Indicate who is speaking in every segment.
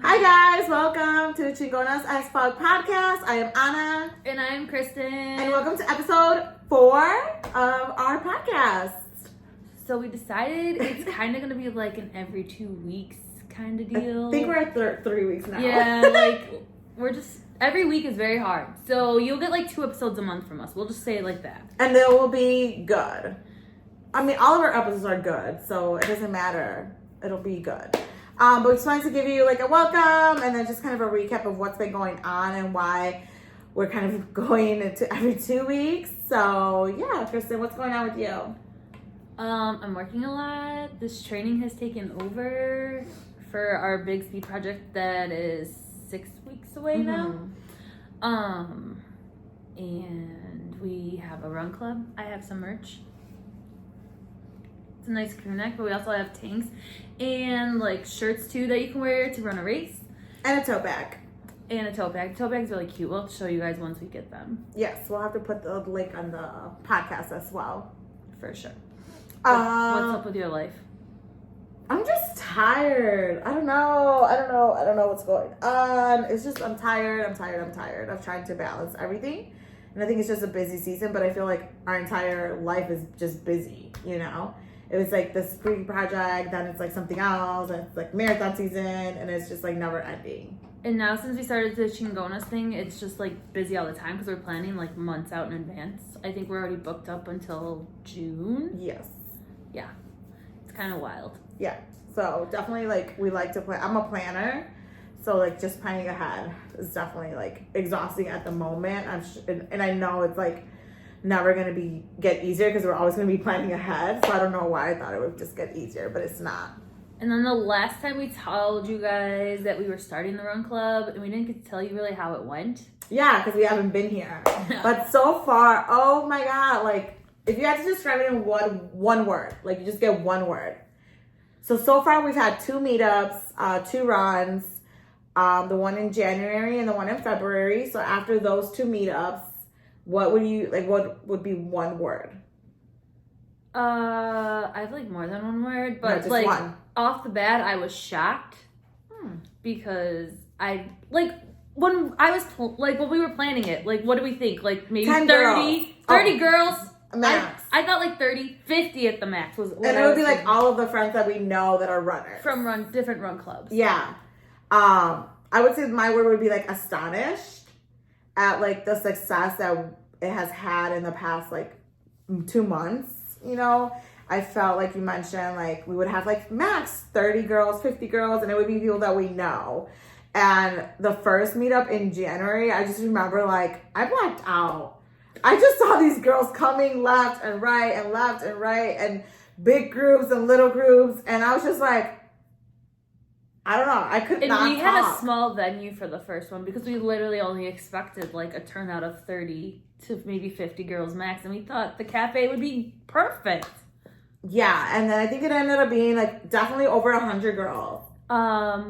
Speaker 1: Hi guys, welcome to the Chingonas as Fuck podcast. I am Anna.
Speaker 2: And I'm Kristen.
Speaker 1: And welcome to episode 4 of our podcast.
Speaker 2: So we decided it's kind of going to be like an every 2 weeks kind of deal.
Speaker 1: I think we're at 3 weeks now.
Speaker 2: Yeah, like we're just, every week is very hard. So you'll get like 2 episodes a month from us. We'll just say it like that.
Speaker 1: And they will be good. I mean, all of our episodes are good, so it doesn't matter. It'll be good. But we just wanted to give you like a welcome and then just kind of a recap of what's been going on and why we're kind of going into every 2 weeks. So yeah, Kristen, what's going on with you?
Speaker 2: I'm working a lot. This training has taken over for our big speed project that is 6 weeks away now. And we have a run club. I have some merch. It's a nice crew neck, but we also have tanks and like shirts too that you can wear to run a race.
Speaker 1: And a tote bag.
Speaker 2: And a tote bag. Tote bag's really cute. We'll show you guys once we get them.
Speaker 1: Yes, we'll have to put the link on the podcast as well.
Speaker 2: For sure.
Speaker 1: What's
Speaker 2: up with your life?
Speaker 1: I'm just tired. I don't know what's going on. It's just I'm tired of trying to balance everything. And I think it's just a busy season, but I feel like our entire life is just busy, you know? It was like this spring project, then it's like something else, and it's like marathon season, and it's just like never ending.
Speaker 2: And now since we started the Chingonas thing, it's just like busy all the time because we're planning like months out in advance. I think we're already booked up until June.
Speaker 1: Yes.
Speaker 2: Yeah. It's kind of wild.
Speaker 1: Yeah. So definitely like we like to plan. I'm a planner. So like just planning ahead is definitely like exhausting at the moment. And I know it's like never going to get easier because we're always going to be planning ahead. So I don't know why I thought it would just get easier, but it's not.
Speaker 2: And then the last time we told you guys that we were starting the run club and we didn't get to tell you really how it went.
Speaker 1: Yeah, because we haven't been here. But so far, oh my God, like if you had to describe it in one word, like you just get one word. So far we've had 2 meetups, 2 runs, the one in January and the one in February. So after those 2 meetups, what would be one word? I
Speaker 2: have like more than one word, but
Speaker 1: no, just
Speaker 2: like
Speaker 1: one.
Speaker 2: Off the bat, I was shocked because I like when I was when we were planning it, like what do we think? Like maybe 30 girls.
Speaker 1: Max.
Speaker 2: I thought like 30, 50 at the max was.
Speaker 1: And it would be like all of the friends that we know that are runners
Speaker 2: from different run clubs.
Speaker 1: Yeah, I would say my word would be like astonished at like the success that it has had in the past like 2 months. You know, I felt like you mentioned like we would have like max 30 girls, 50 girls, and it would be people that we know. And the first meetup in January, I just remember like I blacked out. I just saw these girls coming left and right and big groups and little groups. And I was just like, I don't know. I could not
Speaker 2: And we
Speaker 1: talk.
Speaker 2: had a small venue for the first one because we literally only expected like a turnout of 30 to maybe 50 girls max. And we thought the cafe would be perfect.
Speaker 1: Yeah. And then I think it ended up being like definitely over 100 girls.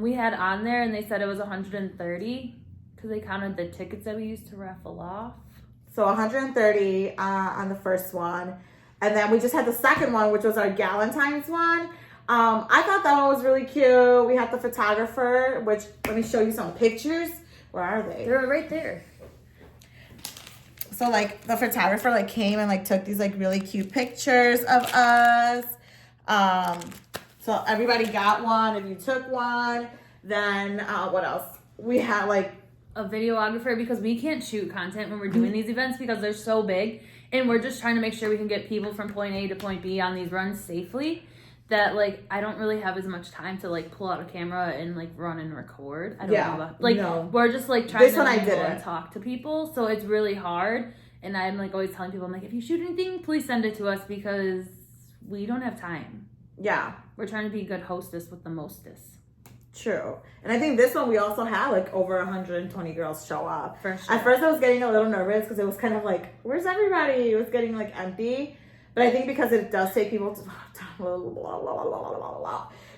Speaker 2: We had on there and they said it was 130 because they counted the tickets that we used to raffle off.
Speaker 1: So 130 on the first one. And then we just had the second one, which was our Galentine's one. I thought that one was really cute. We had the photographer, which let me show you some pictures. Where are they?
Speaker 2: They're right there.
Speaker 1: So like the photographer like came and like took these like really cute pictures of us. So everybody got one. If you took one, then what else? We had like
Speaker 2: a videographer because we can't shoot content when we're doing these events because they're so big and we're just trying to make sure we can get people from point A to point B on these runs safely that like I don't really have as much time to like pull out a camera and like run and record. I don't know about we're just like trying to talk to people, so it's really hard. And I'm like always telling people, I'm like, if you shoot anything, please send it to us because we don't have time.
Speaker 1: Yeah,
Speaker 2: we're trying to be a good hostess with the mostest.
Speaker 1: True. And I think this one we also had like over 120 girls show up.
Speaker 2: For sure.
Speaker 1: At first I was getting a little nervous because it was kind of like, where's everybody? It was getting like empty. But I think because it does take people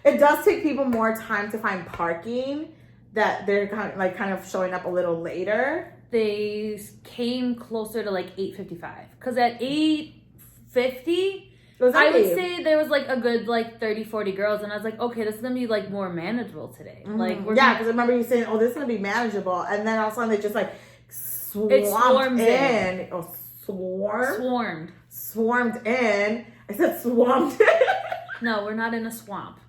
Speaker 1: it does take people more time to find parking that they're kind of showing up a little later.
Speaker 2: They came closer to like 8:55 because at 8:50 I would say there was like a good like 30, 40 girls, and I was like, okay, this is gonna be like more manageable today.
Speaker 1: Mm-hmm.
Speaker 2: Like,
Speaker 1: because I remember you saying, "Oh, this is gonna be manageable," and then all of a sudden they just like swarmed in. Oh, swarmed in. I said swamped.
Speaker 2: No, we're not in a swamp.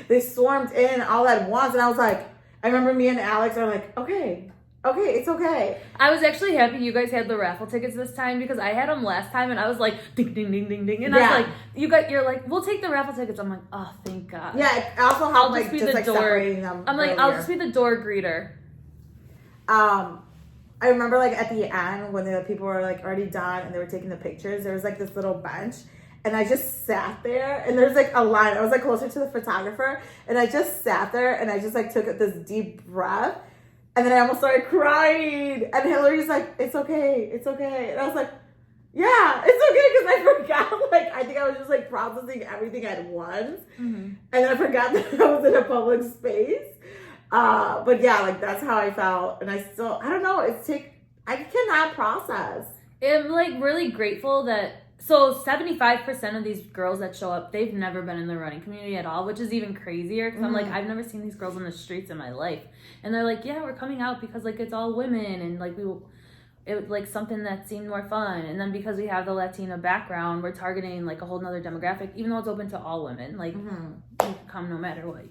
Speaker 1: They swarmed in all at once, and I was like, I remember me and Alex are like, okay, it's okay.
Speaker 2: I was actually happy you guys had the raffle tickets this time because I had them last time, and I was like, ding, ding, ding, ding, ding, and I was like, you're like, we'll take the raffle tickets. I'm like, oh, thank God.
Speaker 1: Yeah, I also helped
Speaker 2: just be the door.
Speaker 1: Separating them.
Speaker 2: I'm like, I'll just be the door greeter.
Speaker 1: I remember like at the end when the people were like already done and they were taking the pictures, there was like this little bench. And I just sat there, and there's like a line. I was like closer to the photographer, and I just sat there, and I just like took this deep breath, and then I almost started crying. And Hillary's like, "It's okay, it's okay," and I was like, "Yeah, it's okay," because I forgot. Like I think I was just like processing everything at once, and then I forgot that I was in a public space. But yeah, like that's how I felt, and I don't know. I cannot process.
Speaker 2: I'm like really grateful that. So 75% of these girls that show up, they've never been in the running community at all, which is even crazier because I'm like, I've never seen these girls on the streets in my life. And they're like, yeah, we're coming out because like it's all women and like it was like something that seemed more fun. And then because we have the Latina background, we're targeting like a whole nother demographic, even though it's open to all women. Like you can come no matter what.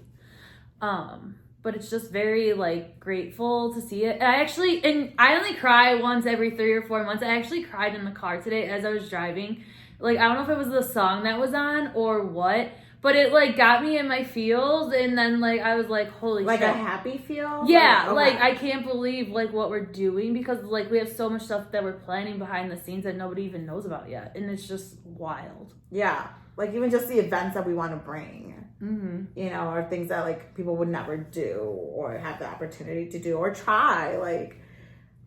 Speaker 2: But it's just very like grateful to see it. And I only cry once every 3 or 4 months. I actually cried in the car today as I was driving. Like I don't know if it was the song that was on or what, but it like got me in my feels, and then like I was like, holy
Speaker 1: like
Speaker 2: shit.
Speaker 1: a happy feel.
Speaker 2: Yeah, okay. Like I can't believe like what we're doing because like we have so much stuff that we're planning behind the scenes that nobody even knows about yet, and it's just wild.
Speaker 1: Yeah, like even just the events that we want to bring. You know, or things that like people would never do or have the opportunity to do or try. Like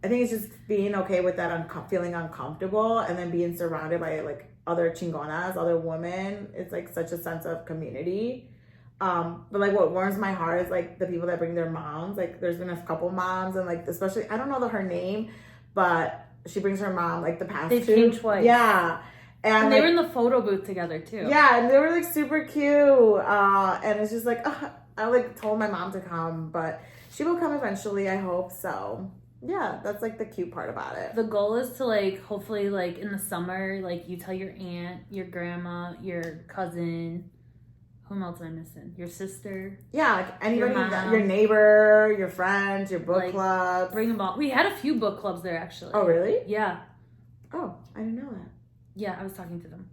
Speaker 1: I think it's just being okay with that feeling uncomfortable, and then being surrounded by like other chingonas, other women. It's like such a sense of community. But like what warms my heart is like the people that bring their moms. Like there's been a couple moms, and like especially I don't know her name, but she brings her mom like the past
Speaker 2: They came twice.
Speaker 1: Yeah.
Speaker 2: And they were in the photo booth together too.
Speaker 1: Yeah, and they were like super cute. And it's just like I like told my mom to come, but she will come eventually, I hope. So yeah, that's like the cute part about it.
Speaker 2: The goal is to like hopefully like in the summer, like you tell your aunt, your grandma, your cousin. Whom else am I missing? Your sister.
Speaker 1: Yeah, like anybody, your neighbor, your friends, your book clubs.
Speaker 2: Bring them all. We had a few book clubs there actually.
Speaker 1: Oh really?
Speaker 2: Yeah.
Speaker 1: Oh, I didn't know that.
Speaker 2: Yeah, I was talking to them.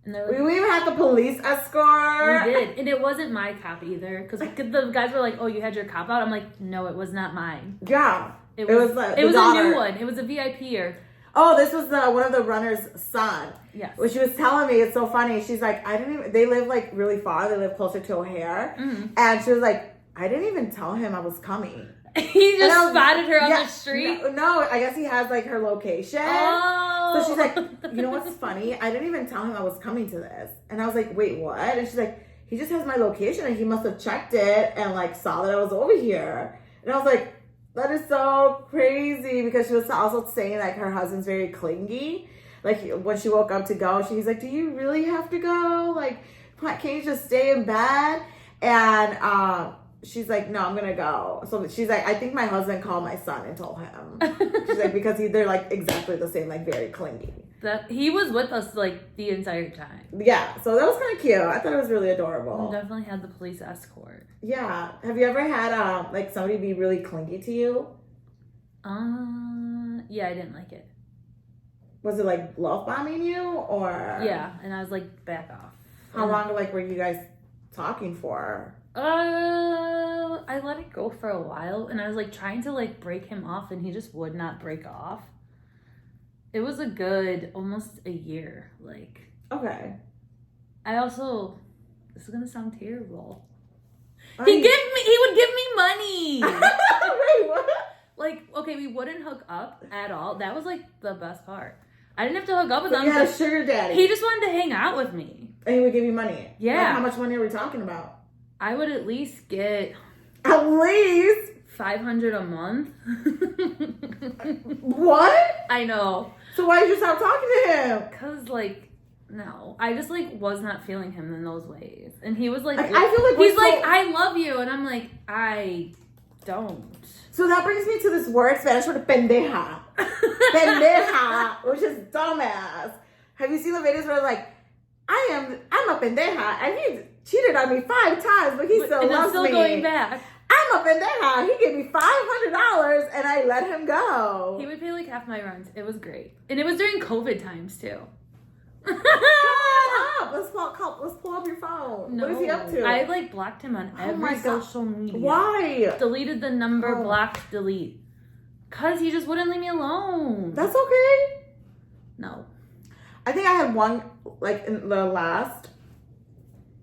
Speaker 2: And
Speaker 1: we even had the police escort.
Speaker 2: We did. And it wasn't my cop either. Because the guys were like, oh, you had your cop out? I'm like, no, it was not mine.
Speaker 1: Yeah.
Speaker 2: It was a new one. It was a VIP-er.
Speaker 1: Oh, this was one of the runner's son.
Speaker 2: Yes.
Speaker 1: Which she was telling me, it's so funny. She's like, they live like really far. They live closer to O'Hare. And she was like, I didn't even tell him I was coming.
Speaker 2: He just spotted her on the street?
Speaker 1: No, I guess he has like her location.
Speaker 2: Oh.
Speaker 1: So she's like, you know what's funny? I didn't even tell him I was coming to this. And I was like, wait, what? And she's like, he just has my location and he must have checked it and like saw that I was over here. And I was like, that is so crazy, because she was also saying like her husband's very clingy. Like when she woke up to go, she's like, do you really have to go? Like, can't you just stay in bed? And she's like, no, I'm gonna go. So she's like, I think my husband called my son and told him. She's like, because they're like exactly the same, like very clingy.
Speaker 2: That he was with us like the entire time.
Speaker 1: Yeah, so that was kind of cute. I thought it was really adorable.
Speaker 2: We definitely had the police escort.
Speaker 1: Yeah. Have you ever had like somebody be really clingy to you?
Speaker 2: Yeah, I didn't like it.
Speaker 1: Was it like love bombing you or?
Speaker 2: Yeah, and I was like, back off.
Speaker 1: How long like were you guys talking for?
Speaker 2: I let it go for a while, and I was like trying to like break him off, and he just would not break off. It was a good almost a year. Like,
Speaker 1: okay.
Speaker 2: This is gonna sound terrible. He would give me money.
Speaker 1: Wait, what?
Speaker 2: Like, okay, we wouldn't hook up at all. That was like the best part. I didn't have to hook up with him.
Speaker 1: Yeah, sugar daddy.
Speaker 2: He just wanted to hang out with me.
Speaker 1: And he would give you money.
Speaker 2: Yeah.
Speaker 1: Like, how much money are we talking about?
Speaker 2: I would at least get
Speaker 1: at least
Speaker 2: $500 a month.
Speaker 1: What?
Speaker 2: I know.
Speaker 1: So why did you stop talking to him?
Speaker 2: Cause like No, I just like was not feeling him in those ways, and he was like,
Speaker 1: I feel like
Speaker 2: he's like, I love you, and I'm like, I don't.
Speaker 1: So that brings me to this word, Spanish word, pendeja. Pendeja, which is dumbass. Have you seen the videos where like, I'm a pendeja, and he cheated on me 5 times, but he still
Speaker 2: and
Speaker 1: loves
Speaker 2: I'm still
Speaker 1: me.
Speaker 2: going back.
Speaker 1: I'm a pendeja. He gave me $500, and I let him go.
Speaker 2: He would pay like half my rent. It was great, and it was during COVID times too.
Speaker 1: Up. Let's pull up your phone.
Speaker 2: No,
Speaker 1: what is he up to?
Speaker 2: I like blocked him on every social media.
Speaker 1: Why?
Speaker 2: Deleted the number, blocked, delete. Cause he just wouldn't leave me alone.
Speaker 1: That's okay.
Speaker 2: No.
Speaker 1: I think I had one like in the last,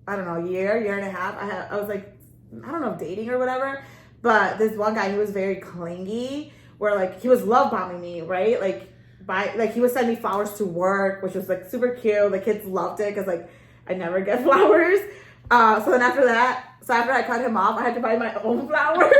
Speaker 1: I don't know, year and a half. I was like, I don't know, dating or whatever. But this one guy, he was very clingy, where like he was love bombing me, right? Like he would send me flowers to work, which was like super cute. The kids loved it because like I never get flowers. So then after I cut him off, I had to buy my own flowers.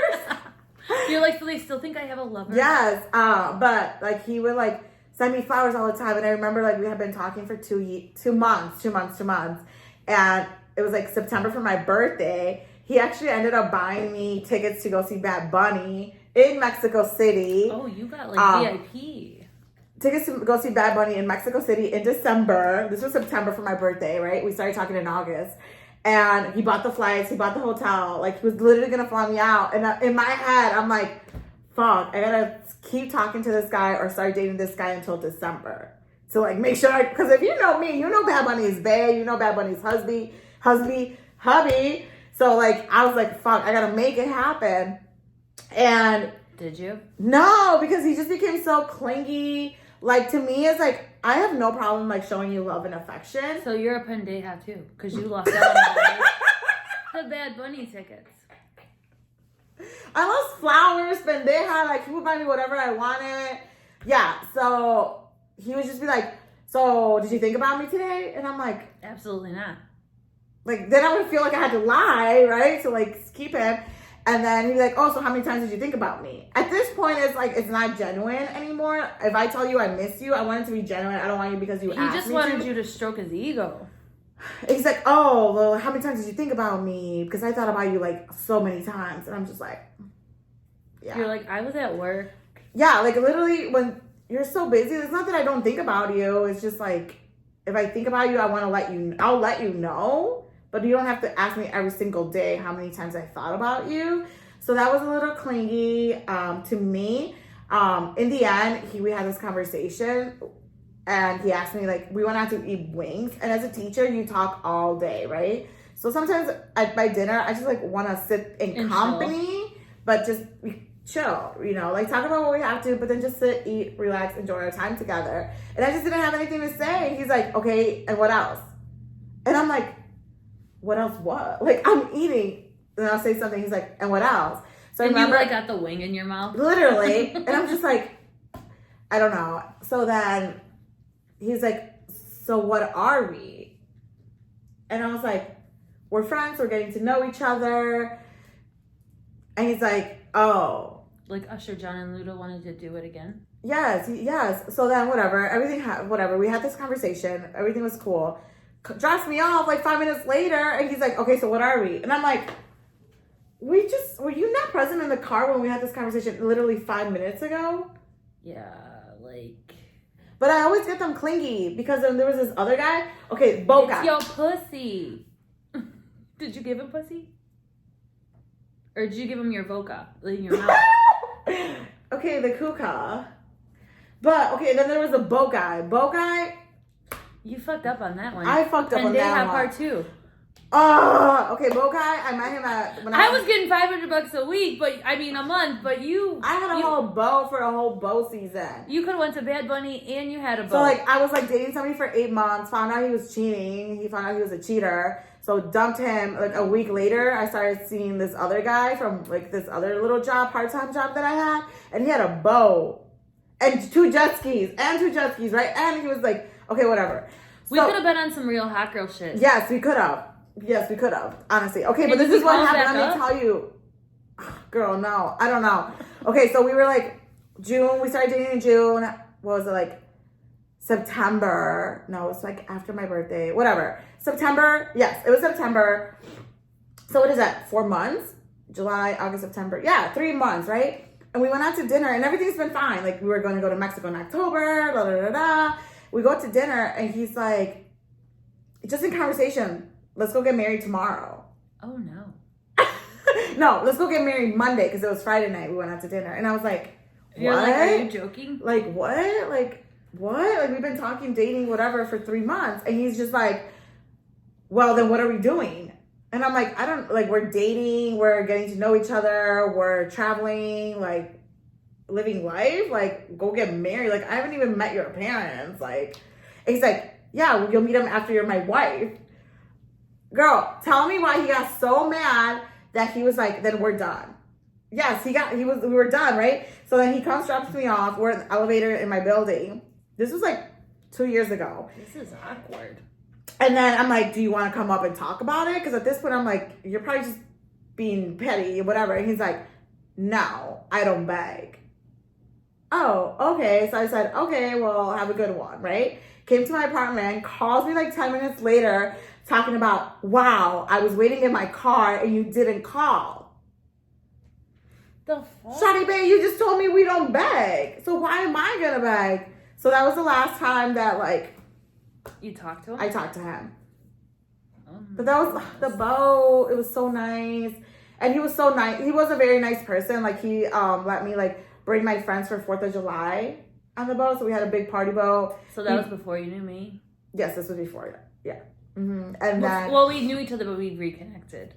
Speaker 2: You're like, so they still think I have a lover?
Speaker 1: Yes. But like he would like send me flowers all the time, and I remember like we had been talking for 2 months, and it was like September for my birthday. He actually ended up buying me tickets to go see Bad Bunny in Mexico City.
Speaker 2: Oh, you got like VIP.
Speaker 1: Tickets to go see Bad Bunny in Mexico City in December. This was September for my birthday, right? We started talking in August. And he bought the flights, he bought the hotel. Like, he was literally going to fly me out. And in my head, I'm like, fuck, I got to keep talking to this guy or start dating this guy until December. So, like, make sure, because if you know me, you know Bad Bunny's bae, you know Bad Bunny's hubby. So, like, I was like, fuck, I got to make it happen. And...
Speaker 2: Did you?
Speaker 1: No, because he just became so clingy. Like, to me, it's like, I have no problem, like, showing you love and affection.
Speaker 2: So you're a pendeja, too, because you lost out on the Bad Bunny tickets.
Speaker 1: I lost flowers, pendeja. Like, he would buy me whatever I wanted. Yeah, so he would just be like, so, did you think about me today? And I'm like...
Speaker 2: Absolutely not.
Speaker 1: Like, then I would feel like I had to lie, right? To, like, keep him. And then he'd be like, oh, so how many times did you think about me? At this point, it's like, it's not genuine anymore. If I tell you I miss you, I want it to be genuine. I don't want you because you asked me to.
Speaker 2: He just wanted you to stroke his ego.
Speaker 1: He's like, oh, well, how many times did you think about me? Because I thought about you, like, so many times. And I'm just like, yeah.
Speaker 2: You're like, I was at work.
Speaker 1: Yeah, like, literally, when you're so busy, it's not that I don't think about you. It's just, like, if I think about you, I want to I'll let you know. But you don't have to ask me every single day how many times I thought about you. So that was a little clingy to me. In the end, we had this conversation, and he asked me, like, we went out to eat wings. And as a teacher, you talk all day, right? So sometimes by dinner, I just, like, want to sit in company, but just chill, you know? Like, talk about what we have to, but then just sit, eat, relax, enjoy our time together. And I just didn't have anything to say. He's like, okay, and what else? And I'm like, what else? What? Like, I'm eating, and I'll say something. He's like, and what else? So I remember,
Speaker 2: you like got the wing in your mouth,
Speaker 1: literally, and I'm just like, I don't know. So then he's like, so what are we? And I was like, we're friends. We're getting to know each other. And he's like, oh,
Speaker 2: like Usher, John, and Luda wanted to do it again.
Speaker 1: Yes. So then whatever. We had this conversation. Everything was cool. Drops me off like 5 minutes later, and he's like, okay, so what are we? And I'm like, were you not present in the car when we had this conversation literally 5 minutes ago?
Speaker 2: Yeah, like.
Speaker 1: But I always get them clingy because then there was this other guy. Okay, boat guy.
Speaker 2: It's your pussy. Did you give him pussy? Or did you give him your vodka in your mouth?
Speaker 1: Okay, the kuka. But, okay, then there was a boat guy. Boat guy.
Speaker 2: You fucked up on that one.
Speaker 1: I fucked up on that one.
Speaker 2: part 2.
Speaker 1: Oh, okay, boat guy. I met him at...
Speaker 2: I was getting $500 a week, a month, but you...
Speaker 1: I had a whole bow for a whole bow season.
Speaker 2: You could have went to Bad Bunny and you had a bow.
Speaker 1: So, like, I was, like, dating somebody for 8 months, found out he was cheating. He found out he was a cheater. So, dumped him. Like, a week later, I started seeing this other guy from, like, this other little job, part-time job that I had. And he had a bow. And 2 jet skis. Right? And he was like... Okay, whatever.
Speaker 2: We could have been on some real hot girl shit.
Speaker 1: Yes, we could have. Honestly. Okay, but this is what happened. Let me tell you. Girl, no. I don't know. Okay, so we were like, June. We started dating in June. What was it, like, September. No, it's like after my birthday. Whatever. September. Yes, it was September. So what is that? 4 months? July, August, September. Yeah, 3 months, right? And we went out to dinner and everything's been fine. Like we were going to go to Mexico in October. Da, da, da, da. We go to dinner and he's like, just in conversation, let's go get married tomorrow.
Speaker 2: Oh no.
Speaker 1: No, let's go get married Monday because it was Friday night. We went out to dinner. And I was like, what?
Speaker 2: You're like, are you joking?
Speaker 1: Like, what? Like, what? Like, we've been talking, dating, whatever for 3 months. And he's just like, well, then what are we doing? And I'm like, I don't, like, we're dating, we're getting to know each other, we're traveling, like, living life. Like, go get married. Like, I haven't even met your parents. Like, and he's like, yeah, well, you'll meet them after you're my wife. Girl, tell me why he got so mad that he was like, then we're done. Yes, we were done, right? So then he comes, drops me off. We're in the elevator in my building. This was like 2 years ago.
Speaker 2: This is awkward.
Speaker 1: And then I'm like, do you want to come up and talk about it? Because at this point, I'm like, you're probably just being petty, whatever. And he's like, no, I don't beg. Oh, okay. So I said, okay, well, have a good one, right? Came to my apartment, calls me like 10 minutes later, talking about, wow, I was waiting in my car and you didn't call.
Speaker 2: The fuck?
Speaker 1: Shawty babe, you just told me we don't beg. So why am I going to beg? So that was the last time that, like,
Speaker 2: you talked to him?
Speaker 1: I talked to him.
Speaker 2: Oh,
Speaker 1: But that was the boat. It was so nice. And he was so nice. He was a very nice person. Like, he let me, like, bring my friends for 4th of July on the boat. So we had a big party boat.
Speaker 2: So that was before you knew me?
Speaker 1: Yes, this was before that. Yeah. Mm-hmm. And then...
Speaker 2: Well, we knew each other, but we reconnected.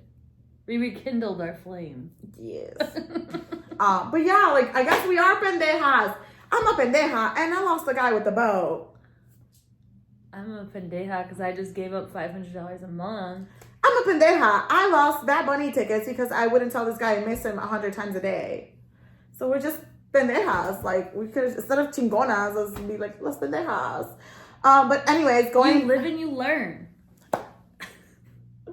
Speaker 2: We rekindled our flame.
Speaker 1: Yes. But yeah, like, I guess we are pendejas. I'm a pendeja, and I lost the guy with the boat.
Speaker 2: I'm a pendeja because I just gave up $500 a month.
Speaker 1: I'm a pendeja. I lost Bad Bunny tickets because I wouldn't tell this guy I miss him 100 times a day. So we're just pendejas. Like, we could, instead of chingonas, let's be like, let's pendejas. But anyways,
Speaker 2: You live and you learn.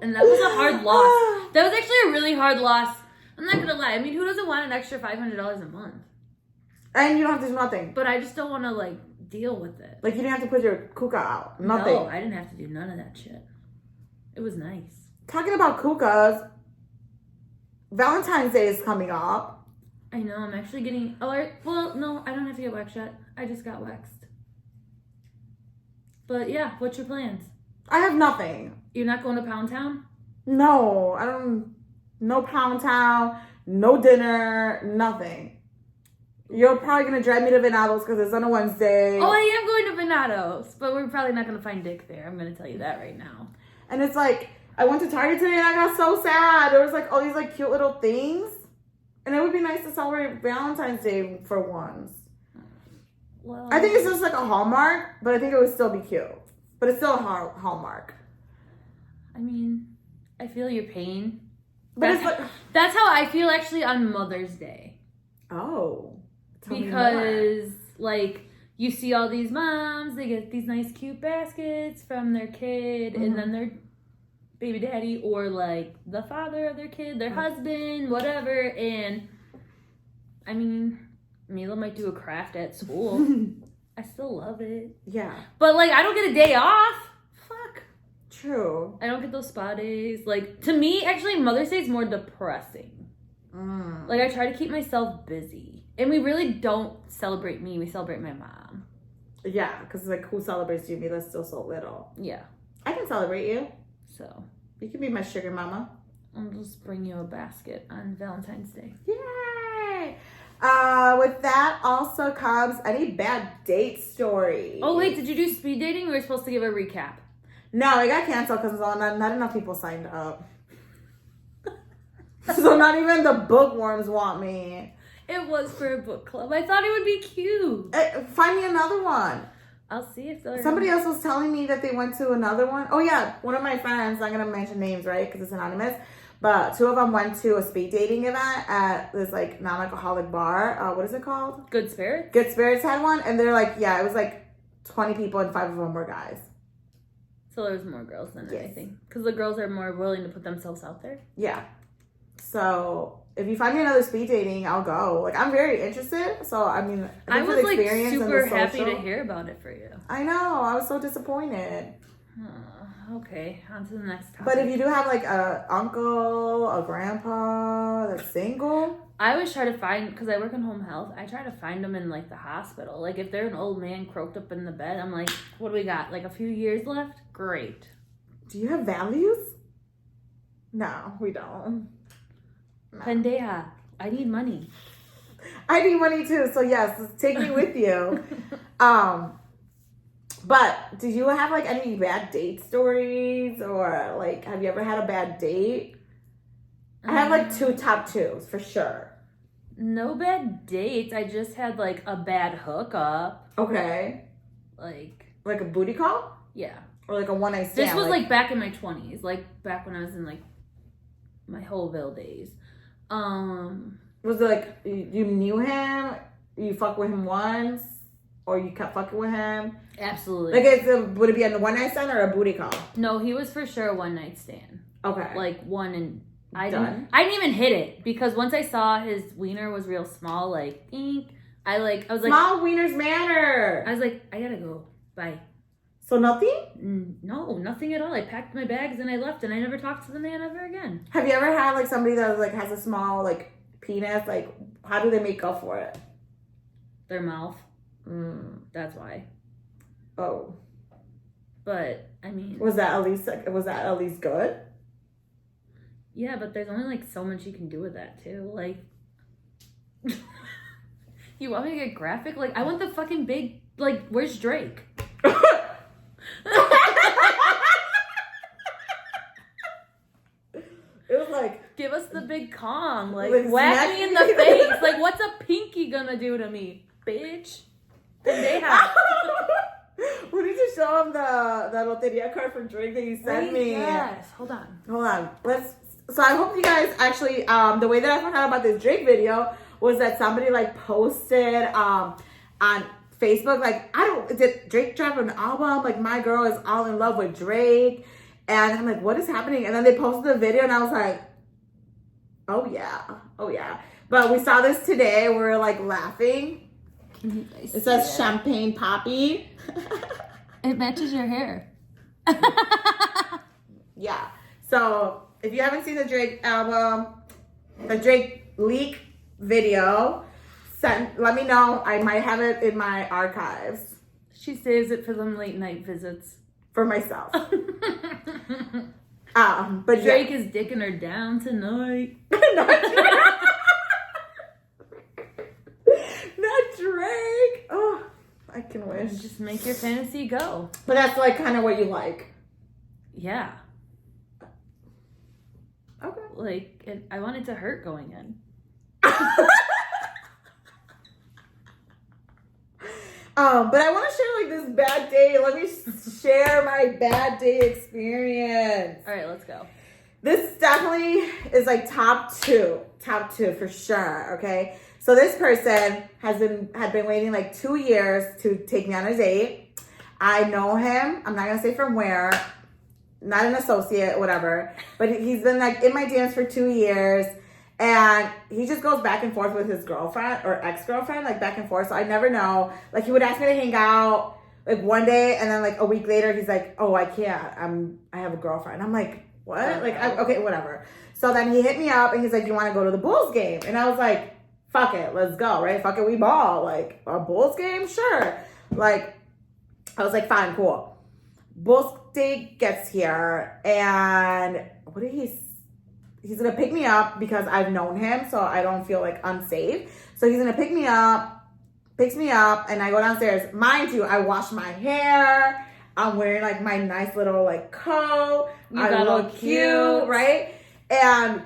Speaker 2: And that was a hard loss. That was actually a really hard loss. I'm not going to lie. I mean, who doesn't want an extra $500 a month?
Speaker 1: And you don't have to do nothing.
Speaker 2: But I just don't want to, like, deal with it.
Speaker 1: Like, you didn't have to put your kuka out. Nothing.
Speaker 2: No, I didn't have to do none of that shit. It was nice.
Speaker 1: Talking about kukas, Valentine's Day is coming up.
Speaker 2: I know, I'm actually getting... Well, no, I don't have to get waxed yet. I just got waxed. But, yeah, what's your plans?
Speaker 1: I have nothing.
Speaker 2: You're not going to Pound Town?
Speaker 1: No, I don't... No Pound Town, no dinner, nothing. You're probably going to drive me to Venados because it's on a Wednesday.
Speaker 2: Oh, I am going to Venados, but we're probably not going to find Dick there. I'm going to tell you that right now.
Speaker 1: And it's like, I went to Target today and I got so sad. There was like all these like cute little things. And it would be nice to celebrate Valentine's Day for once.
Speaker 2: Well,
Speaker 1: I think it's just like a Hallmark, but I think it would still be cute. But it's still a Hallmark.
Speaker 2: I mean, I feel your pain.
Speaker 1: But it's like...
Speaker 2: That's how I feel actually on Mother's Day.
Speaker 1: Oh.
Speaker 2: Because, like, you see all these moms, they get these nice cute baskets from their kid, and then their baby daddy, or, like, the father of their kid, their husband, whatever, and, I mean, Mila might do a craft at school. I still love it.
Speaker 1: Yeah.
Speaker 2: But, like, I don't get a day off. Fuck.
Speaker 1: True.
Speaker 2: I don't get those spa days. Like, to me, actually, Mother's Day is more depressing. Like, I try to keep myself busy. And we really don't celebrate me. We celebrate my mom.
Speaker 1: Yeah, because, like, who celebrates you? Mila's still so little.
Speaker 2: Yeah.
Speaker 1: I can celebrate you.
Speaker 2: So.
Speaker 1: You can be my sugar mama.
Speaker 2: I'll just bring you a basket on Valentine's Day.
Speaker 1: Yay! With that also comes any bad date story.
Speaker 2: Oh, wait. Did you do speed dating? We were supposed to give a recap.
Speaker 1: No, it got canceled because not enough people signed up. So not even the bookworms want me.
Speaker 2: It was for a book club. I thought it would be cute.
Speaker 1: Find me another one.
Speaker 2: I'll see if there's...
Speaker 1: Somebody else was telling me that they went to another one. Oh, yeah. One of my friends, I'm going to mention names, right? Because it's anonymous. But 2 of them went to a speed dating event at this, like, non-alcoholic bar. What is it called?
Speaker 2: Good Spirits?
Speaker 1: Good Spirits had one. And they're like, yeah, it was like 20 people and 5 of them were guys.
Speaker 2: So there's more girls than anything. Because the girls are more willing to put themselves out there.
Speaker 1: Yeah. So if you find me another speed dating, I'll go. Like, I'm very interested. So, I mean,
Speaker 2: I
Speaker 1: think
Speaker 2: was
Speaker 1: for the
Speaker 2: like
Speaker 1: experience and
Speaker 2: super
Speaker 1: the
Speaker 2: happy
Speaker 1: social-
Speaker 2: to hear about it for you.
Speaker 1: I know. I was so disappointed.
Speaker 2: Okay, on to the next topic.
Speaker 1: But if you do have like a uncle, a grandpa that's single,
Speaker 2: I always try to find, because I work in home health, I try to find them in like the hospital. Like if they're an old man croaked up in the bed, I'm like, what do we got? Like a few years left? Great.
Speaker 1: do you have values? No, we don't. No.
Speaker 2: Pendeja, I need money.
Speaker 1: I need money too, so yes, take me with you. But do you have like any bad date stories, or like have you ever had a bad date? I have like top twos for sure.
Speaker 2: No bad dates. I just had like a bad hookup.
Speaker 1: Okay.
Speaker 2: Like
Speaker 1: a booty call?
Speaker 2: Yeah.
Speaker 1: Or like a one night stand?
Speaker 2: This was like back in my 20s, like back when I was in like my Holeville days.
Speaker 1: Was it like you knew him, you fucked with him once, or you kept fucking with him?
Speaker 2: Absolutely.
Speaker 1: Like, would it be a one night stand or a booty call?
Speaker 2: No, he was for sure a one night stand.
Speaker 1: Okay.
Speaker 2: Like one and I
Speaker 1: Done.
Speaker 2: didn't even hit it because once I saw his wiener was real small, like ink. I was like
Speaker 1: small wieners matter.
Speaker 2: I was like, I gotta go. Bye.
Speaker 1: So nothing?
Speaker 2: No, nothing at all. I packed my bags and I left, and I never talked to the man ever again.
Speaker 1: Have you ever had like somebody that like has a small like penis? Like, how do they make up for it?
Speaker 2: Their mouth. That's why.
Speaker 1: Oh.
Speaker 2: But I mean,
Speaker 1: was that at least good?
Speaker 2: Yeah, but there's only like so much you can do with that too. Like, you want me to get graphic? Like, I want the fucking big. Like, where's Drake?
Speaker 1: It was like,
Speaker 2: give us the big Kong. Like
Speaker 1: smack
Speaker 2: whack me in the face. Like, what's a pinky gonna do to me, bitch? They have.
Speaker 1: We need to show him the loteria card from Drake that you sent me.
Speaker 2: Yes. Hold on.
Speaker 1: So I hope you guys actually, the way that I found out about this Drake video was that somebody like posted on Facebook, like, did Drake drop an album? Like, my girl is all in love with Drake. And I'm like, what is happening? And then they posted the video and I was like, oh yeah. But we saw this today. We were like laughing. It says champagne poppy.
Speaker 2: It matches your hair.
Speaker 1: Yeah. So if you haven't seen the Drake album, the Drake leak video, let me know. I might have it in my archives.
Speaker 2: She saves it for them late night visits.
Speaker 1: For myself. But
Speaker 2: Drake is dicking her down tonight.
Speaker 1: Not Drake. Oh, I can wish.
Speaker 2: Just make your fantasy go.
Speaker 1: But that's like kind of what you like.
Speaker 2: Yeah.
Speaker 1: Okay.
Speaker 2: Like, I want it to hurt going in.
Speaker 1: But I want to share like this bad day. Let me share my bad day experience.
Speaker 2: All right, let's go.
Speaker 1: This definitely is like top two for sure. Okay, so this person had been waiting like 2 years to take me on a date. I know him. I'm not gonna say from where. Not an associate, whatever. But he's been like in my DMs for 2 years. And he just goes back and forth with his girlfriend or ex-girlfriend, like back and forth. So I never know. Like, he would ask me to hang out like one day, and then like a week later, he's like, "Oh, I can't. I have a girlfriend." I'm like, "What?" Like, okay, whatever. So then he hit me up, and he's like, "You want to go to the Bulls game?" And I was like, "Fuck it, let's go, right? Fuck it, we ball. Like, a Bulls game, sure." Like, I was like, "Fine, cool." Bulls day gets here, and what did he say? He's going to pick me up because I've known him, so I don't feel like unsafe. So he's going to picks me up, and I go downstairs. Mind you, I wash my hair. I'm wearing like my nice little like coat. I look cute, right? And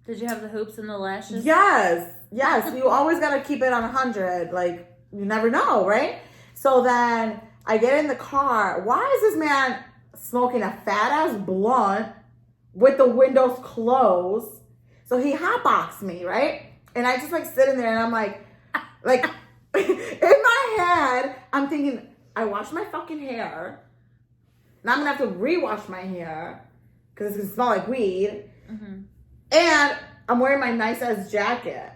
Speaker 2: did you have the hoops and the lashes?
Speaker 1: Yes. You always got to keep it on 100. Like, you never know, right? So then I get in the car. Why is this man smoking a fat ass blunt with the windows closed? So he hotboxed me, right? And I just like sitting there and I'm like in my head, I'm thinking, I washed my fucking hair. Now I'm gonna have to rewash my hair because it's gonna smell like weed. Mm-hmm. And I'm wearing my nice ass jacket.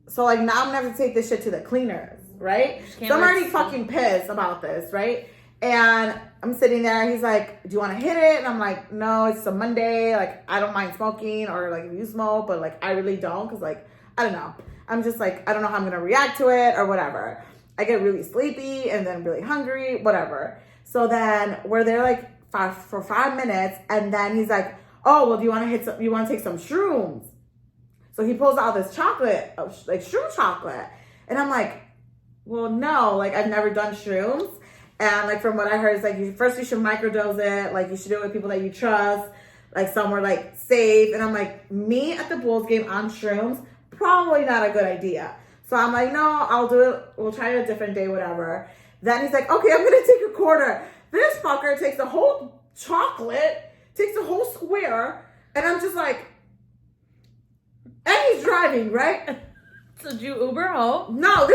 Speaker 1: So like now I'm gonna have to take this shit to the cleaners, right? So I'm already fucking pissed about this, right? And I'm sitting there, he's like, do you want to hit it? And I'm like, no, it's a Monday. Like, I don't mind smoking, or like if you smoke, but like I really don't, because like, I don't know. I'm just like, I don't know how I'm gonna react to it or whatever. I get really sleepy and then really hungry, whatever. So then we're there like for 5 minutes, and then he's like, oh, well, do you want to take some shrooms? So he pulls out this chocolate, like shroom chocolate. And I'm like, well, no, like I've never done shrooms. And like from what I heard, it's like first you should microdose it. Like you should do it with people that you trust, like somewhere like safe. And I'm like, me at the Bulls game on shrooms, probably not a good idea. So I'm like, no, I'll do it. We'll try it a different day, whatever. Then he's like, okay, I'm going to take a quarter. This fucker takes the whole chocolate, takes the whole square. And I'm just like, and he's driving, right?
Speaker 2: So did you Uber home?
Speaker 1: No,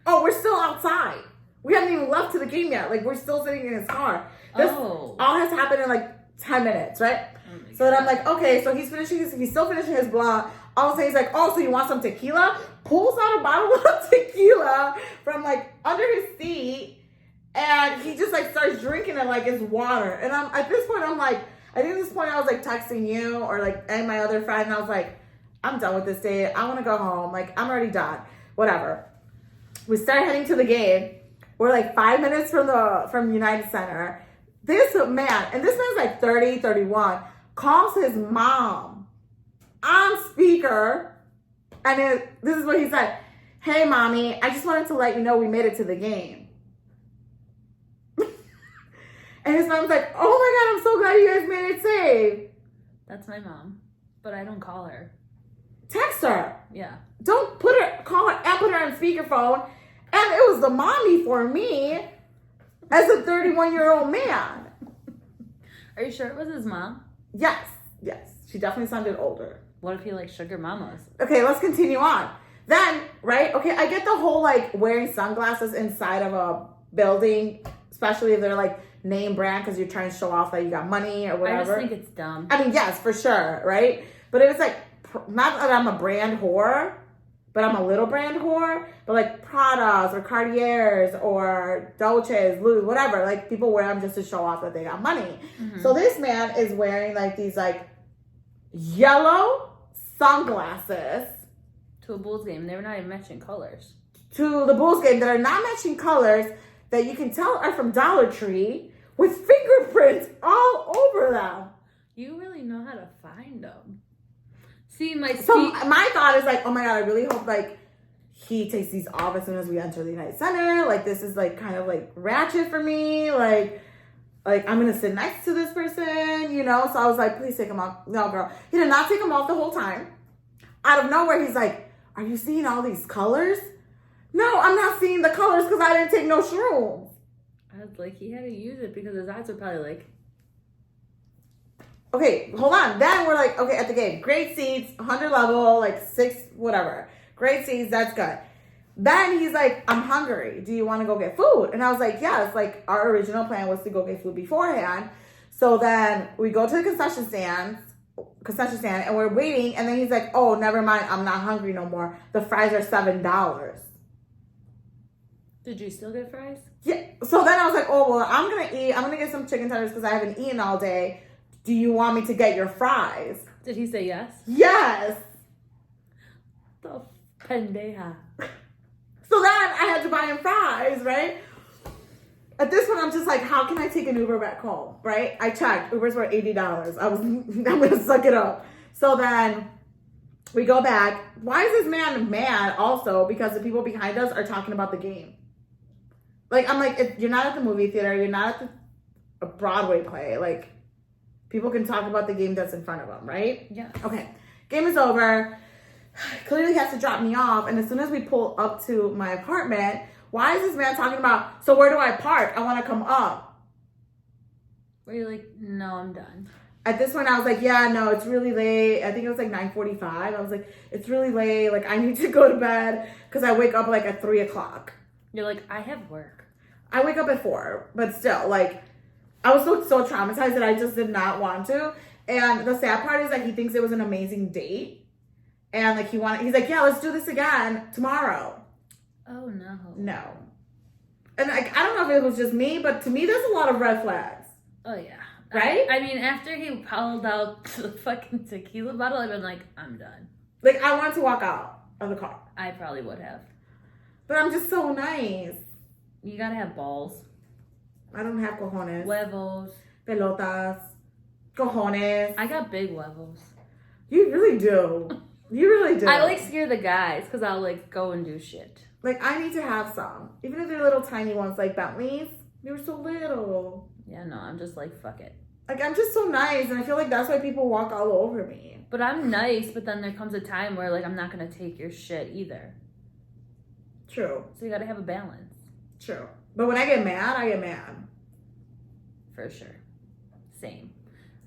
Speaker 1: we're still outside. We haven't even left to the game yet. Like, we're still sitting in his car. This all has happened in like 10 minutes, right? Oh, so then I'm like, okay, so he's still finishing his blunt. All of a sudden he's like, oh, so you want some tequila? Pulls out a bottle of tequila from like under his seat, and he just like starts drinking it like it's water. And at this point, I'm like, I think at this point I was like texting you or like and my other friend, and I was like, I'm done with this day. I want to go home. Like, I'm already done. Whatever. We start heading to the game. We're like 5 minutes from United Center. This man, and this man's like 30, 31, calls his mom on speaker. And this is what he said. Hey, mommy, I just wanted to let you know we made it to the game. And his mom's like, oh my God, I'm so glad you guys made it safe.
Speaker 2: That's my mom, but I don't call her.
Speaker 1: Text her.
Speaker 2: Yeah.
Speaker 1: Don't call her and put her on speakerphone. And it was the mommy for me as a 31-year-old man.
Speaker 2: Are you sure it was his mom?
Speaker 1: Yes. She definitely sounded older.
Speaker 2: What if he like sugar mamas?
Speaker 1: Okay, let's continue on. Then, right? Okay, I get the whole like wearing sunglasses inside of a building, especially if they're like name brand because you're trying to show off that you got money or whatever.
Speaker 2: I just think it's dumb.
Speaker 1: I mean, yes, for sure, right? But it was like, not that I'm a brand whore, but I'm a little brand whore. But like Prada's or Cartier's or Dolce's, Louis, whatever. Like people wear them just to show off that they got money. Mm-hmm. So this man is wearing like these like yellow sunglasses.
Speaker 2: To a Bulls game. They were not even matching colors.
Speaker 1: To the Bulls game that are not matching colors that you can tell are from Dollar Tree with fingerprints all over them.
Speaker 2: You really know how to find them. See, my
Speaker 1: thought is like, oh my God, I really hope like he takes these off as soon as we enter the United Center. Like this is like kind of like ratchet for me. Like I'm gonna sit next to this person, you know? So I was like, please take him off. No, girl. He did not take him off the whole time. Out of nowhere, he's like, are you seeing all these colors? No, I'm not seeing the colors because I didn't take no shrooms.
Speaker 2: I was like, he had to use it because his eyes were probably like,
Speaker 1: okay, hold on. Then we're like, okay, at the game, great seats, 100 level, like 6, whatever. Great seats, that's good. Then he's like, I'm hungry. Do you want to go get food? And I was like, yes. Like our original plan was to go get food beforehand. So then we go to the concession stand, and we're waiting. And then he's like, oh, never mind. I'm not hungry no more. The fries are $7.
Speaker 2: Did you still get fries?
Speaker 1: Yeah. So then I was like, oh, well, I'm going to eat. I'm going to get some chicken tenders because I haven't eaten all day. Do you want me to get your fries?
Speaker 2: Did he say yes?
Speaker 1: Yes.
Speaker 2: The pendeja.
Speaker 1: So then I had to buy him fries, right? At this point, I'm just like, how can I take an Uber back home, right? I checked. Ubers were $80. I'm going to suck it up. So then we go back. Why is this man mad also? Because the people behind us are talking about the game. Like, I'm like, if you're not at the movie theater. You're not at a Broadway play. Like, people can talk about the game that's in front of them, right?
Speaker 2: Yeah.
Speaker 1: Okay. Game is over. Clearly he has to drop me off. And as soon as we pull up to my apartment, why is this man talking about, so where do I park? I want to come up.
Speaker 2: Were you like, no, I'm done?
Speaker 1: At this point, I was like, yeah, no, it's really late. I think it was like 9:45. I was like, it's really late. Like, I need to go to bed because I wake up like at 3 o'clock.
Speaker 2: You're like, I have work.
Speaker 1: I wake up at 4, but still, like, I was so traumatized that I just did not want to. And the sad part is that he thinks it was an amazing date. And like he's like, yeah, let's do this again tomorrow.
Speaker 2: Oh no.
Speaker 1: No. And like, I don't know if it was just me, but to me, there's a lot of red flags.
Speaker 2: Oh yeah.
Speaker 1: Right?
Speaker 2: I mean, after he pulled out the fucking tequila bottle, I've been like, I'm done.
Speaker 1: Like, I wanted to walk out of the car.
Speaker 2: I probably would have.
Speaker 1: But I'm just so nice.
Speaker 2: You gotta have balls.
Speaker 1: I don't have cojones.
Speaker 2: Huevos.
Speaker 1: Pelotas. Cojones.
Speaker 2: I got big huevos.
Speaker 1: You really do. You really do.
Speaker 2: I like scare the guys because I'll like go and do shit.
Speaker 1: Like, I need to have some. Even if they're little tiny ones like Bentleys. They were so little.
Speaker 2: Yeah, no, I'm just like, fuck it.
Speaker 1: Like, I'm just so nice, and I feel like that's why people walk all over me.
Speaker 2: But I'm nice, but then there comes a time where, like, I'm not going to take your shit either.
Speaker 1: True.
Speaker 2: So you got to have a balance.
Speaker 1: True. But when I get mad, I get mad.
Speaker 2: For sure. Same.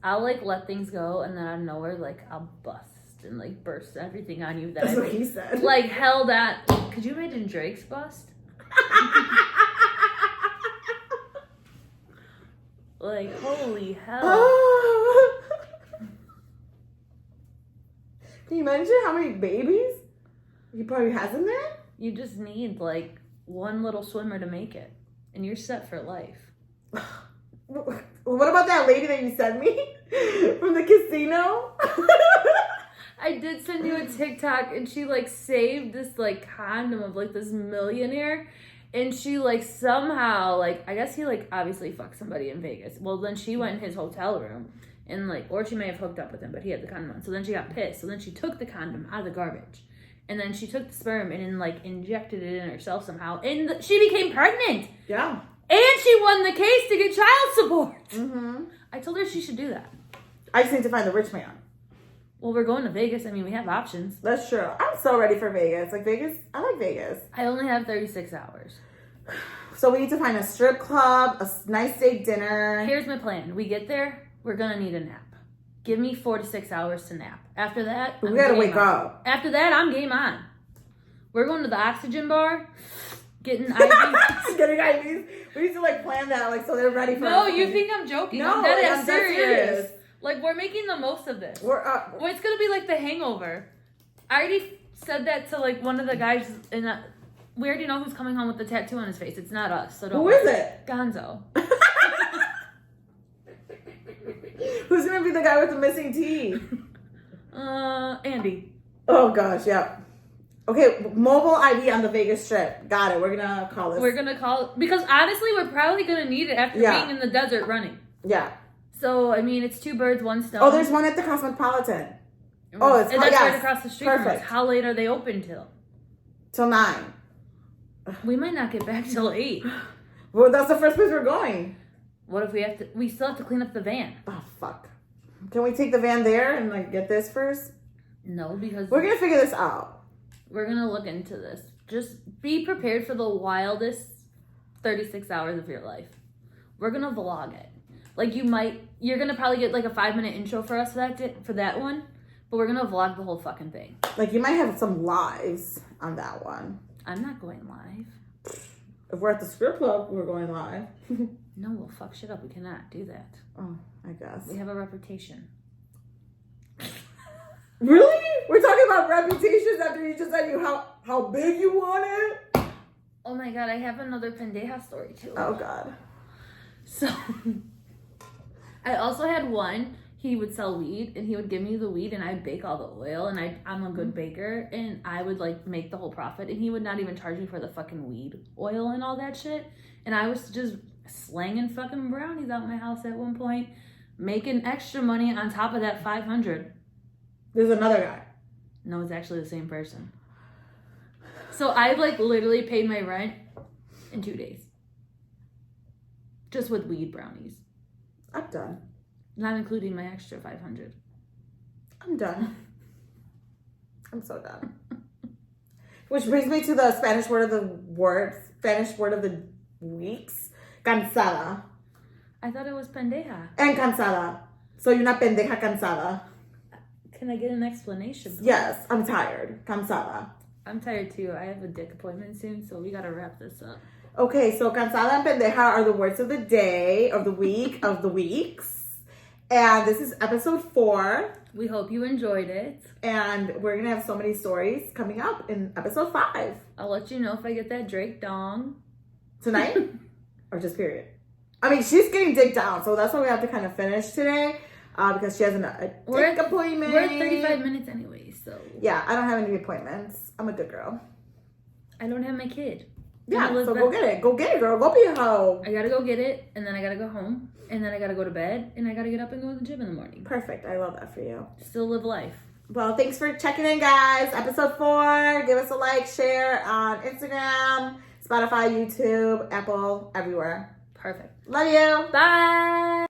Speaker 2: I'll, like, let things go, and then out of nowhere, like, I'll bust and, like, burst everything on you that
Speaker 1: That's
Speaker 2: I,
Speaker 1: what he said.
Speaker 2: like, held at. Could you imagine Drake's bust? Like, holy hell.
Speaker 1: Can you imagine how many babies he probably has in there?
Speaker 2: You just need, like, one little swimmer to make it. And you're set for life.
Speaker 1: What about that lady that you sent me from the casino?
Speaker 2: I did send you a TikTok, and she, like, saved this, like, condom of, like, this millionaire. And she, like, somehow, like, I guess he, like, obviously fucked somebody in Vegas. Well, then she went in his hotel room and, like, or she may have hooked up with him, but he had the condom on. So then she got pissed. So then she took the condom out of the garbage. And then she took the sperm and then, like, injected it in herself somehow. And she became pregnant.
Speaker 1: Yeah.
Speaker 2: And she won the case to get child support.
Speaker 1: Mm-hmm.
Speaker 2: I told her she should do that.
Speaker 1: I just need to find the rich man.
Speaker 2: Well, we're going to Vegas. I mean, we have options.
Speaker 1: That's true. I'm so ready for Vegas. Like, Vegas, I like Vegas.
Speaker 2: I only have 36 hours.
Speaker 1: So we need to find a strip club, a nice steak dinner.
Speaker 2: Here's my plan. We get there, we're going to need a nap. Give me 4 to 6 hours to nap. After that,
Speaker 1: we gotta wake up.
Speaker 2: After that, I'm game on. We're going to the oxygen bar, getting IVs.
Speaker 1: Getting IVs. We need to, like, plan that, like, so they're ready for
Speaker 2: No,
Speaker 1: us.
Speaker 2: you think I'm joking.
Speaker 1: No,
Speaker 2: I'm dead
Speaker 1: I'm
Speaker 2: ass
Speaker 1: dead
Speaker 2: serious.
Speaker 1: serious.
Speaker 2: Like, we're making the most of this.
Speaker 1: Well,
Speaker 2: it's going to be like The Hangover. I already said that to, like, one of the guys in that. We already know who's coming home with the tattoo on his face. It's not us. So don't.
Speaker 1: Who is it?
Speaker 2: Gonzo.
Speaker 1: Who's gonna be the guy with the missing teeth?
Speaker 2: Andy.
Speaker 1: Oh gosh, yeah. Okay, mobile ID on the Vegas Strip. Got it. We're gonna call this.
Speaker 2: We're gonna call because honestly, we're probably gonna need it after being in the desert running.
Speaker 1: Yeah.
Speaker 2: So I mean, it's 2 birds, 1 stone.
Speaker 1: Oh, there's one at the Cosmopolitan. Oh, it's
Speaker 2: and that's
Speaker 1: yes.
Speaker 2: right across the street from us.
Speaker 1: Perfect.
Speaker 2: How late are they open till?
Speaker 1: Till 9.
Speaker 2: We might not get back till 8.
Speaker 1: Well, that's the first place we're going.
Speaker 2: What if we have to? We still have to clean up the van.
Speaker 1: Oh fuck. Can we take the van there and like get this first?
Speaker 2: No, because
Speaker 1: We're gonna figure this out.
Speaker 2: We're gonna look into this. Just be prepared for the wildest 36 hours of your life. We're gonna vlog it. Like you're gonna probably get like a 5-minute intro for us for that one, but we're gonna vlog the whole fucking thing.
Speaker 1: Like you might have some lives on that one.
Speaker 2: I'm not going live.
Speaker 1: If we're at the strip club, we're going live.
Speaker 2: No, we'll fuck shit up. We cannot do that.
Speaker 1: Oh, I guess.
Speaker 2: We have a reputation.
Speaker 1: Really? We're talking about reputations after you just said how big you want it?
Speaker 2: Oh my god, I have another pendeja story too.
Speaker 1: Oh god.
Speaker 2: So, I also had one. He would sell weed, and he would give me the weed, and I'd bake all the oil, and I'm a good baker, and I would, like, make the whole profit, and he would not even charge me for the fucking weed oil and all that shit, and I was just slanging fucking brownies out my house at one point, making extra money on top of that $500.
Speaker 1: There's another guy.
Speaker 2: No, it's actually the same person. So I, like, literally paid my rent in 2 days. Just with weed brownies.
Speaker 1: I'm done.
Speaker 2: Not including my extra $500.
Speaker 1: I'm done. I'm so done. Which brings me to the Spanish word of the weeks. Cansada.
Speaker 2: I thought it was pendeja.
Speaker 1: And cansada. Soy una pendeja cansada.
Speaker 2: Can I get an explanation, please?
Speaker 1: Yes, I'm tired. Cansada.
Speaker 2: I'm tired too. I have a dick appointment soon, so we gotta wrap this up.
Speaker 1: Okay, so cansada and pendeja are the words of the day, of the week, of the weeks. And this is episode 4.
Speaker 2: We hope you enjoyed it.
Speaker 1: And we're going to have so many stories coming up in episode 5.
Speaker 2: I'll let you know if I get that Drake dong.
Speaker 1: Tonight? Or just period? I mean, she's getting digged down, so that's why we have to kind of finish today. Because she has a dick appointment.
Speaker 2: We're at 35 minutes anyway, so.
Speaker 1: Yeah, I don't have any appointments. I'm a good girl.
Speaker 2: I don't have my kid.
Speaker 1: Yeah, so go get it. Go get it, girl. Go be a hoe.
Speaker 2: I gotta go get it, and then I gotta go home, and then I gotta go to bed, and I gotta get up and go to the gym in the morning.
Speaker 1: Perfect. I love that for you.
Speaker 2: Still live life.
Speaker 1: Well, thanks for checking in, guys. Episode 4. Give us a like, share on Instagram, Spotify, YouTube, Apple, everywhere.
Speaker 2: Perfect.
Speaker 1: Love you.
Speaker 2: Bye.